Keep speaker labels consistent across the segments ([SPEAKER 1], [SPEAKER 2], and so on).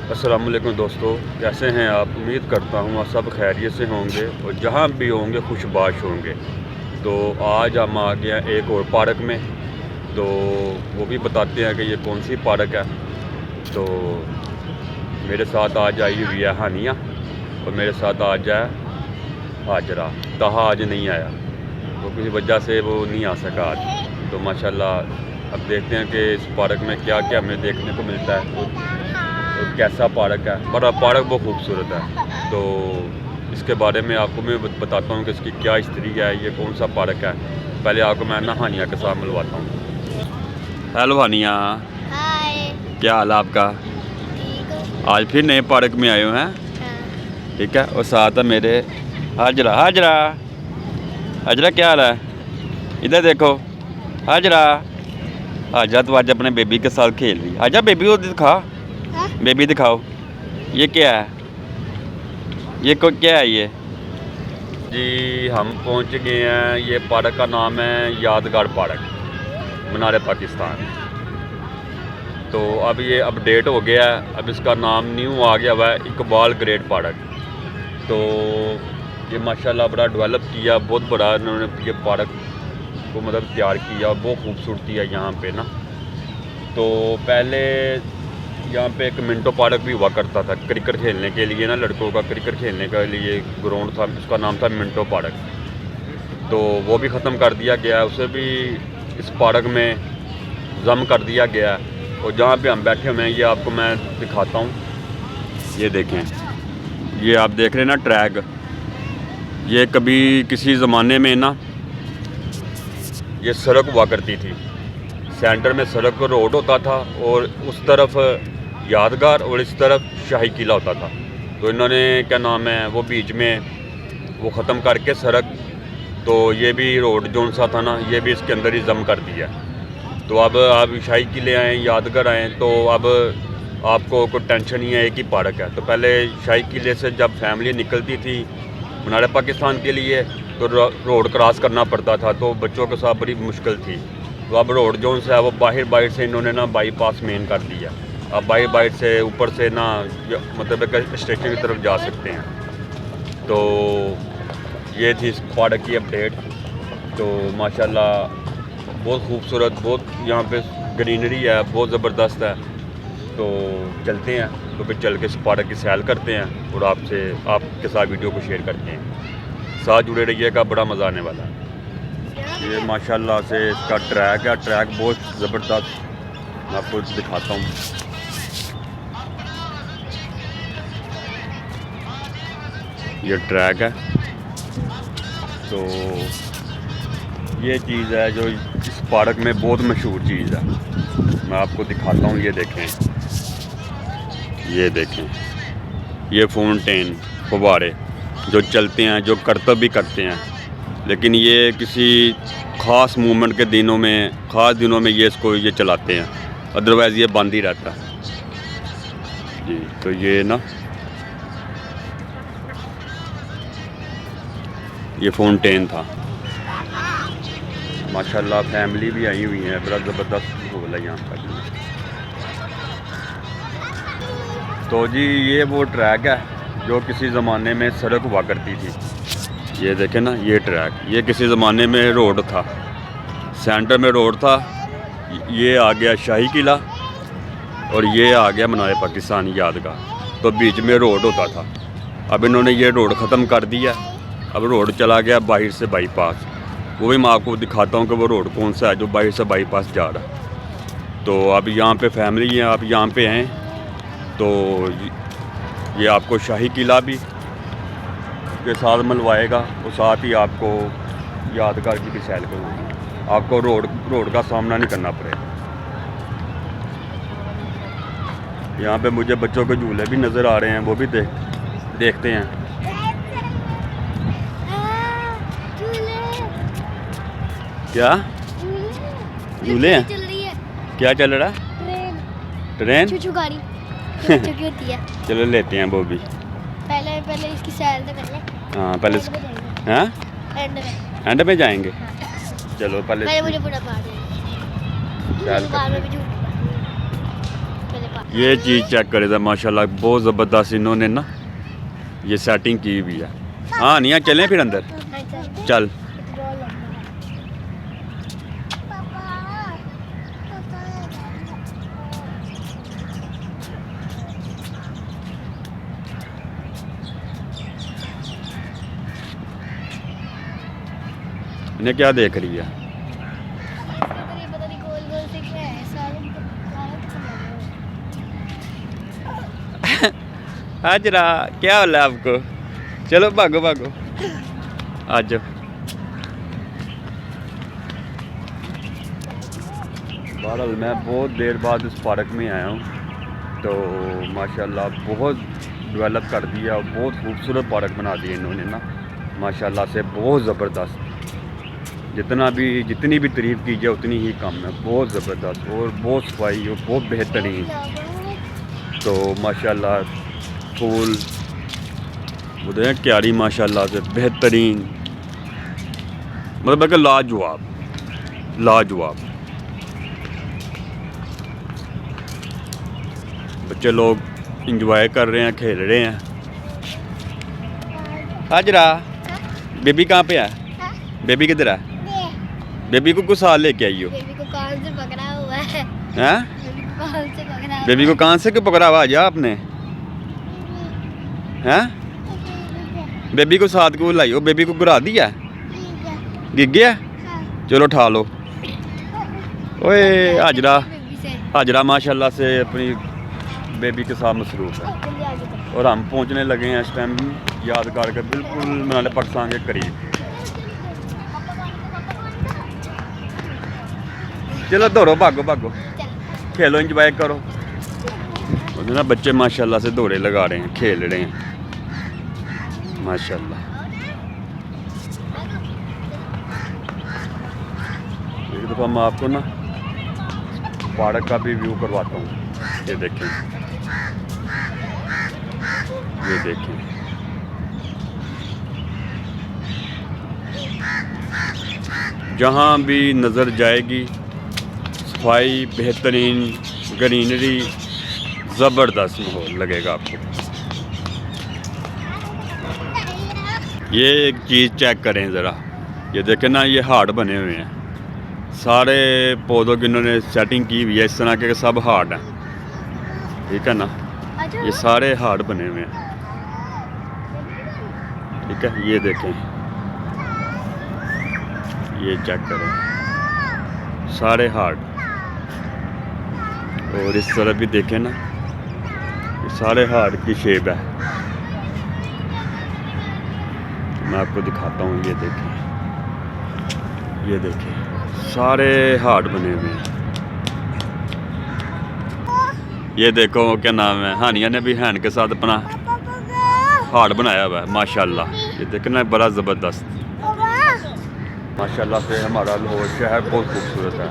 [SPEAKER 1] अस्सलामुअलैकुम दोस्तों, कैसे हैं आप। उम्मीद करता हूँ आप सब खैरियत से होंगे और जहाँ भी होंगे खुशबाश होंगे। तो आज हम आ गए हैं एक और पार्क में, तो वो भी बताते हैं कि ये कौन सी पार्क है। तो मेरे साथ आज आई हुई है हानिया और मेरे साथ आज है हाजरा। ताहा आज नहीं आया, तो किसी वजह से वो नहीं आ सका आज। तो माशाल्लाह अब देखते हैं कि इस पार्क में क्या क्या हमें देखने को मिलता है, तो कैसा पार्क है। बड़ा पार्क बहुत खूबसूरत है, तो इसके बारे में आपको मैं बताता हूँ कि इसकी क्या हिस्ट्री है, ये कौन सा पार्क है। पहले आपको मैं ना हानिया के साथ मिलवाता हूँ। हेलो हानिया,
[SPEAKER 2] हाय।
[SPEAKER 1] क्या हाल है आपका।
[SPEAKER 2] ठीक हो?
[SPEAKER 1] आज फिर नए पार्क में आए हो हैं।
[SPEAKER 2] हाँ।
[SPEAKER 1] ठीक है, और साथ है मेरे हाजरा। हाजरा, हाजरा क्या हाल है। इधर देखो हाजरा। हाजरा तो आज अपने बेबी के साथ खेल रही है। आजा बेबी को दिखा,
[SPEAKER 2] हाँ?
[SPEAKER 1] बेबी दिखाओ। ये क्या है, ये को क्या है ये। जी हम पहुंच गए हैं। ये पार्क का नाम है यादगार पार्क, मीनार पाकिस्तान। तो अब ये अपडेट हो गया है, अब इसका नाम न्यू आ गया हुआ है इकबाल ग्रेट पार्क। तो ये माशाल्लाह बड़ा डेवलप किया, बहुत बड़ा इन्होंने ये पार्क को मतलब तैयार किया। बहुत खूबसूरती है यहाँ पे ना। तो पहले यहाँ पे एक मिंटो पार्क भी हुआ करता था क्रिकेट खेलने के लिए ना, लड़कों का क्रिकेट खेलने के लिए ग्राउंड था, उसका नाम था मिंटो पार्क। तो वो भी ख़त्म कर दिया गया है, उसे भी इस पार्क में जम कर दिया गया है। और जहाँ पे हम बैठे हुए हैं ये आपको मैं दिखाता हूँ। ये देखें, ये आप देख रहे हैं ना ट्रैक। ये कभी किसी ज़माने में ना ये सड़क हुआ करती थी, सेंटर में सड़क रोड होता था और उस तरफ यादगार और इस तरफ शाही किला होता था। तो इन्होंने क्या नाम है वो बीच में वो ख़त्म करके सड़क, तो ये भी रोड जोन सा था ना, ये भी इसके अंदर ही जम कर दिया। तो अब आप शाही किले आएँ, यादगार आएँ, तो अब आपको कोई टेंशन नहीं है, एक ही पार्क है। तो पहले शाही किले से जब फैमिली निकलती थी मीनार पाकिस्तान के लिए तो रोड क्रॉस करना पड़ता था, तो बच्चों के साथ बड़ी मुश्किल थी। तो अब रोड जोन से है वो बाहर से इन्होंने ना बाईपास मेन कर दिया। अब बाहर से ऊपर से ना मतलब एक स्टेशन की तरफ जा सकते हैं। तो ये थी इस पार्क की अपडेट। तो माशाल्लाह बहुत खूबसूरत, बहुत यहाँ पे ग्रीनरी है, बहुत ज़बरदस्त है। तो चलते हैं, तो फिर चल के इस पार्क की सैर करते हैं और आपके साथ वीडियो को शेयर करते हैं। साथ जुड़े रहिएगा, बड़ा मज़ा आने वाला है। ये माशाल्लाह से इसका ट्रैक है, ट्रैक बहुत ज़बरदस्त, मैं आपको दिखाता हूँ। ये ट्रैक है, तो ये चीज़ है जो इस पार्क में बहुत मशहूर चीज़ है, मैं आपको दिखाता हूँ। ये देखें, ये फाउंटेन फव्वारे जो चलते हैं, जो करतब भी करते हैं, लेकिन ये किसी ख़ास मूवमेंट के दिनों में, ख़ास दिनों में ये चलाते हैं, अदरवाइज़ ये बंद ही रहता है जी। तो ये ना ये फाउंटेन था। माशाल्लाह फैमिली भी आई हुई है, बड़ा ज़बरदस्त माहौल है यहाँ पर। तो जी ये वो ट्रैक है जो किसी ज़माने में सड़क हुआ करती थी। ये देखें ना, ये ट्रैक, ये किसी ज़माने में रोड था, सेंटर में रोड था। ये आ गया शाही किला और ये आ गया मीनार पाकिस्तान यादगार, तो बीच में रोड होता था। अब इन्होंने ये रोड ख़त्म कर दिया, अब रोड चला गया बाहर से बाईपास। वो भी मैं आपको दिखाता हूँ कि वो रोड कौन सा है जो बाहर से बाईपास जा रहा है। तो अब यहाँ पे फैमिली है, आप यहाँ पे हैं, तो ये आपको शाही किला भी के साथ मिलवाएगा और साथ ही आपको यादगार की भी सैर करूँगी। आपको रोड का सामना नहीं करना पड़ेगा। यहाँ पे मुझे बच्चों के झूले भी नज़र आ रहे हैं, वो भी देखते हैं। क्या झूले हैं,
[SPEAKER 2] चल रही है,
[SPEAKER 1] क्या चल रहा है। ट्रेन
[SPEAKER 2] छुछू गाड़ी होती है।
[SPEAKER 1] चलो लेते हैं वो भी।
[SPEAKER 2] पहले इसकी सैर तो कर ले।
[SPEAKER 1] हाँ पहले हाँ एंड में जाएंगे।
[SPEAKER 2] हाँ।
[SPEAKER 1] चलो पहले
[SPEAKER 2] मुझे पूरा
[SPEAKER 1] ये चीज़ चेक करे था माशाल्लाह, बहुत ज़बरदस्त इन्होंने ना ये सेटिंग की हुई है। हाँ नहीं चलें फिर अंदर, चल। इन्हें क्या देख रही है?
[SPEAKER 2] पता नहीं गोल गोल से क्या है,
[SPEAKER 1] हाजरा क्या हो रहा है आपको? चलो भागो भागो, आ जाओ। बहरहाल मैं बहुत देर बाद इस पार्क में आया हूँ, तो माशाल्लाह बहुत डेवलप कर दिया और बहुत खूबसूरत पार्क बना दिया इन्होंने ना, माशाल्लाह से बहुत ज़बरदस्त। जितनी भी तारीफ़ की जाए उतनी ही कम है, बहुत ज़बरदस्त और बहुत सफाई और बहुत बेहतरीन। तो माशाल्लाह फूल बोलते हैं क्यारी माशाल्लाह से बेहतरीन, मतलब कि लाजवाब लाजवाब। बच्चे लोग इंजॉय कर रहे हैं, खेल रहे हैं। हाजरा बेबी कहाँ पे है? बेबी किधर है? बेबी को कुछ साल लेके आई हो?
[SPEAKER 2] बेबी को कान से पकड़ा हुआ है।
[SPEAKER 1] हैं?
[SPEAKER 2] बेबी को कान से पकड़ा हुआ
[SPEAKER 1] बेबी को कान से क्यों पकड़ा हुआ? जा आपने हैं? बेबी को साथ को लाई हो? बेबी को गिरा दिया? गिर गया? चलो उठा लो। ओए हाजरा,
[SPEAKER 2] बेबी से।
[SPEAKER 1] हाजरा माशाल्लाह से अपनी बेबी के साथ मसरूफ़ है।
[SPEAKER 2] जल्दी आगे बढ़ो।
[SPEAKER 1] और हम पहुंचने लगे हैं इस टाइम यादगार के बिल्कुल मनाली पाकिस्तान के करीब। चलो दौड़ो, भागो भागो, खेलो, एंजॉय करो। और ना बच्चे माशाल्लाह से दौड़े लगा रहे हैं, खेल रहे हैं माशाल्लाह। एक दफ़ा मैं आपको ना पार्क का भी व्यू करवाता हूँ। ये देखें, ये देखें, जहाँ भी नज़र जाएगी सफाई, बेहतरीन ग्रीनरी, ज़बरदस्त माहौल लगेगा आपको। ये एक चीज़ चेक करें ज़रा, ये देखें ना, ये हार्ट बने हुए हैं सारे पौधों की, इन्होंने सेटिंग की हुई है इस तरह के सब हार्ट हैं, ठीक है ना। ये सारे हार्ट बने हुए हैं, ठीक है। ये देखें, ये चेक करें, सारे हार्ट। और इस तरफ भी देखें ना, ये सारे हार्ट की शेप है। मैं आपको दिखाता हूँ, ये देखें, ये देखें, सारे हार्ट बने हुए हैं। ये देखो क्या नाम है, हानिया ने भी हैंड के साथ अपना हार्ट बनाया हुआ है माशाल्लाह। ये देखना बड़ा ज़बरदस्त माशाल्लाह से। हमारा लाहौर शहर बहुत खूबसूरत है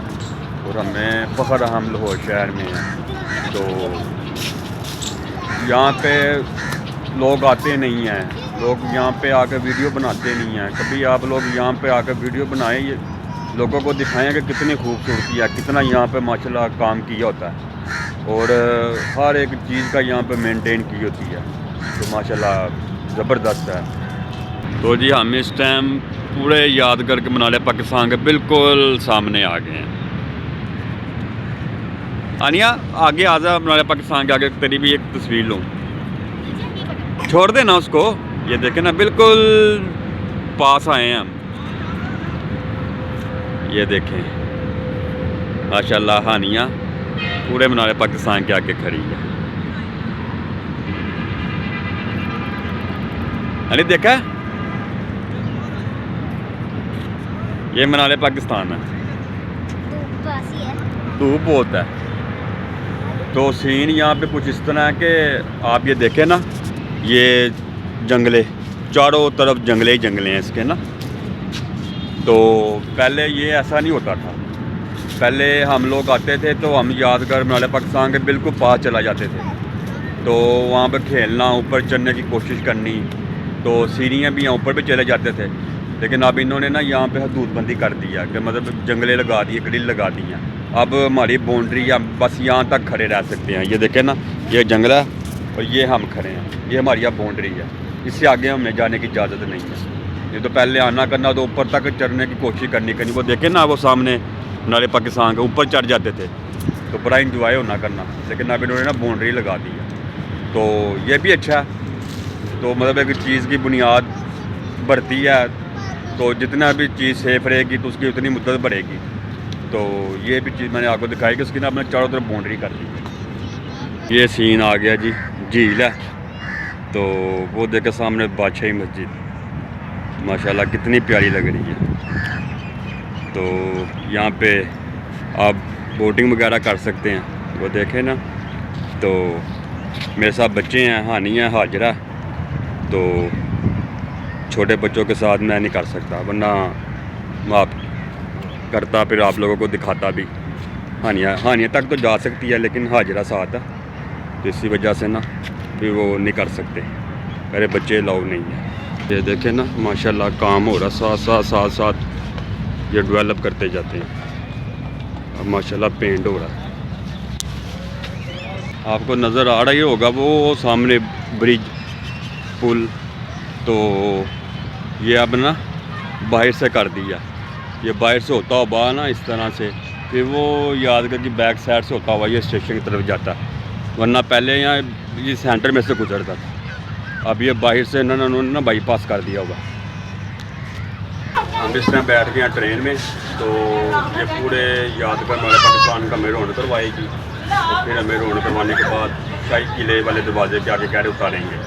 [SPEAKER 1] और हमें फ़ख्र, हम लाहौर शहर में हैं। तो यहाँ पे लोग आते नहीं हैं, लोग यहाँ पे आकर वीडियो बनाते नहीं हैं। कभी आप लोग यहाँ पे आकर वीडियो बनाएं, ये लोगों को दिखाएं कि कितनी खूबसूरती है, कितना यहाँ पे माशाल्लाह काम किया होता है और हर एक चीज़ का यहाँ पे मेंटेन की होती है, तो माशाल्लाह ज़बरदस्त है। तो जी हम इस टाइम पूरे यादगार के मनाली पाकिस्तान के बिल्कुल सामने आ गए हैं। आनिया आगे आ जा, मनाली पाकिस्तान के आगे तेरी भी एक तस्वीर लूँ। छोड़ देना उसको। ये देखें ना, बिल्कुल पास आए हैं हम। ये देखें माशाल्लाह, हानिया पूरे मनाली पाकिस्तान के आगे खड़ी है। अरे देखा, ये मनाली पाकिस्तान है। धूप बहुत है, तो सीन यहाँ पे कुछ इस तरह है कि आप ये देखें ना, ये जंगले, चारों तरफ जंगले ही जंगले हैं इसके ना। तो पहले ये ऐसा नहीं होता था। पहले हम लोग आते थे तो हम यादगार मनाली पाकिस्तान के बिल्कुल पास चला जाते थे, तो वहाँ पे खेलना, ऊपर चढ़ने की कोशिश करनी, तो सीढ़ियाँ भी यहाँ ऊपर भी चले जाते थे। लेकिन अब इन्होंने ना यहाँ पे हदूदबंदी कर दी है कि मतलब जंगले लगा दिए, ग्रिल लगा दी हैं अब हमारी बाउंड्री या बस यहाँ तक खड़े रह सकते हैं। ये देखें ना, ये जंगल है और ये हम खड़े हैं, ये हमारी अब बाउंड्री है। इससे आगे हमें जाने की इजाज़त नहीं है। ये तो पहले आना करना तो ऊपर तक चढ़ने की कोशिश करनी। वो देखें ना, वो सामने नारे पाकिस्तान के ऊपर चढ़ जाते थे तो बड़ा इंजॉय होना करना, लेकिन अब इन्होंने ना बाउंड्री लगा दी है, तो ये भी अच्छा है। तो मतलब एक चीज़ की बुनियाद बढ़ती है तो जितना भी चीज़ सेफ रहेगी तो उसकी उतनी मुद्दत बढ़ेगी। तो ये भी चीज़ मैंने आपको दिखाई कि उसकी ना अपने चारों तरफ बाउंड्री कर दी। ये सीन आ गया जी, झील है। तो वो देखे सामने बादशाही मस्जिद, माशाल्लाह कितनी प्यारी लग रही है। तो यहाँ पे आप बोटिंग वगैरह कर सकते हैं। वो देखें ना, तो मेरे साथ बच्चे हैं, हानी है, हाजरा। तो छोटे बच्चों के साथ मैं नहीं कर सकता, वरना मैं आप करता फिर आप लोगों को दिखाता भी। हानिया तक तो जा सकती है लेकिन हाजरा साथ है, तो इसी वजह से ना फिर वो नहीं कर सकते, मेरे बच्चे अलाउ नहीं है। ये देखें ना, माशाल्लाह काम हो रहा, साथ साथ ये डेवलप करते जाते हैं। अब माशाल्लाह पेंट हो रहा है, आपको नज़र आ रहा ही होगा वो सामने ब्रिज, पुल। तो ये अब ना बाहर से कर दिया, ये बाहर से होता हुआ ना इस तरह से, फिर वो यादगार की बैक साइड से होता हुआ ये स्टेशन की तरफ जाता, वरना पहले यहाँ ये सेंटर में से गुजरता था। अब ये बाहर से इन्होंने ना बाईपास कर दिया होगा। हम इस टाइम बैठ गए हैं ट्रेन में, तो ये पूरे यादगार हमारे पाकिस्तान का हमें रौन करवाएगी। तो फिर हमें रौन करवाने के बाद शाही किले वाले दरवाजे के आगे कैड उतारेंगे।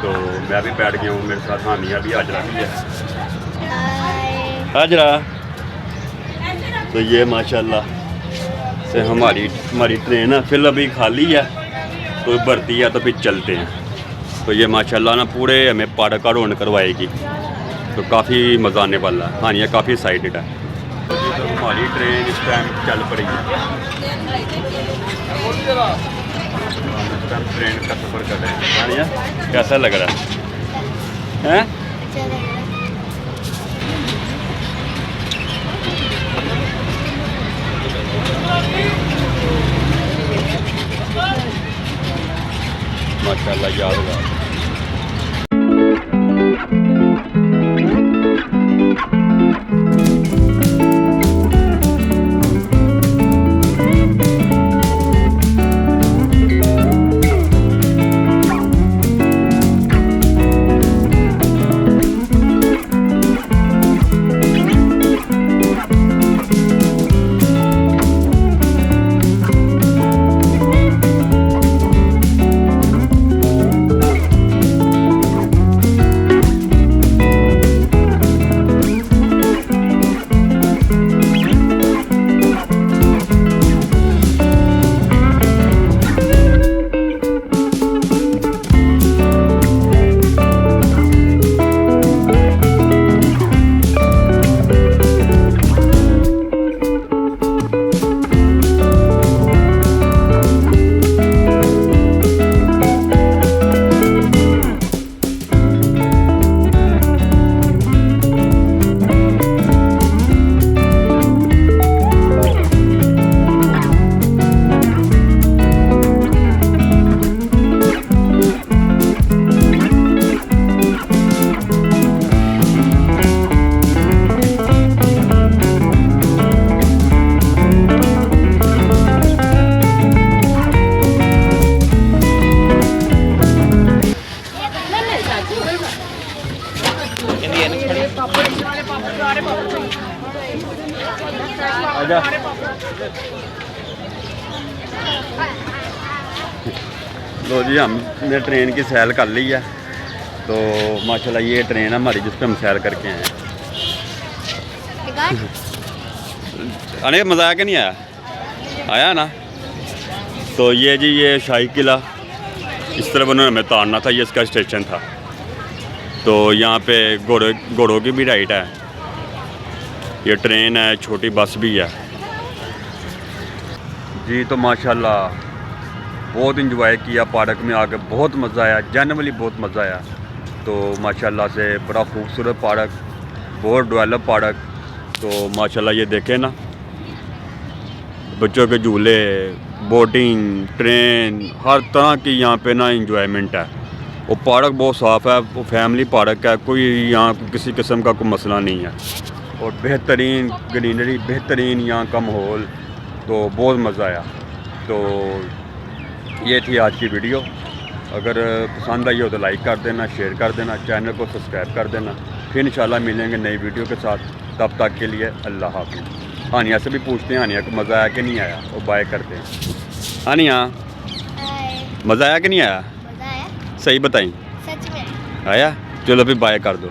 [SPEAKER 1] तो मैं भी बैठ गया हूँ, मेरे साथ हानिया भी, हाजरा भी है। हाजरा, तो ये माशाल्लाह से हमारी ट्रेन है, फिर अभी खाली है तो भरती है तो फिर चलते हैं। तो ये माशाल्लाह ना पूरे हमें पार्क का रौन करवाएगी, तो काफ़ी मज़ा आने वाला है। हानिया काफ़ी एक्साइटेड है। तो हमारी ट्रेन इस टाइम चल पड़ी है, इस टाइम ट्रेन का सफ़र कर रहे हैं। हानिया कैसा लग रहा है?
[SPEAKER 2] अच्छा लग रहा है।
[SPEAKER 1] माशाल्लाह यादगार। आजा। लो जी, हमने ट्रेन की सैर कर ली है। तो माशाल्लाह ये ट्रेन है हमारी जिस पे हम सैर करके आए हैं। अरे मज़ा आया कि नहीं आया? आया ना। तो ये जी ये शाही किला इस तरफ उन्होंने हमें तारना था, ये इसका स्टेशन था। तो यहाँ पे घोड़ों की भी राइड है, ये ट्रेन है, छोटी बस भी है जी। तो माशाल्लाह बहुत इंजॉय किया पार्क में आकर, बहुत मज़ा आया, जनरली बहुत मज़ा आया। तो माशाल्लाह से बड़ा खूबसूरत पार्क, बहुत डेवलप पार्क। तो माशाल्लाह ये देखें ना, बच्चों के झूले, बोटिंग, ट्रेन, हर तरह की यहाँ पे ना इंजॉयमेंट है। वो पार्क बहुत साफ़ है, वो फैमिली पार्क है, कोई यहाँ किसी किस्म का कोई मसला नहीं है। और बेहतरीन ग्रीनरी, बेहतरीन यहाँ का माहौल, तो बहुत मज़ा आया। तो ये थी आज की वीडियो। अगर पसंद आई हो तो लाइक कर देना, शेयर कर देना, चैनल को सब्सक्राइब कर देना। फिर इंशाल्लाह मिलेंगे नई वीडियो के साथ। तब तक के लिए अल्लाह हाफ़िज़। हानिया से भी पूछते हैं हानिया को मज़ा आया कि नहीं आया, वो बाय करते हैं। हानिया,
[SPEAKER 2] हाय,
[SPEAKER 1] मज़ा आया कि नहीं आया?
[SPEAKER 2] मजा आया?
[SPEAKER 1] सही बताई।
[SPEAKER 2] सच में
[SPEAKER 1] आया? चलो फिर बाय कर दो।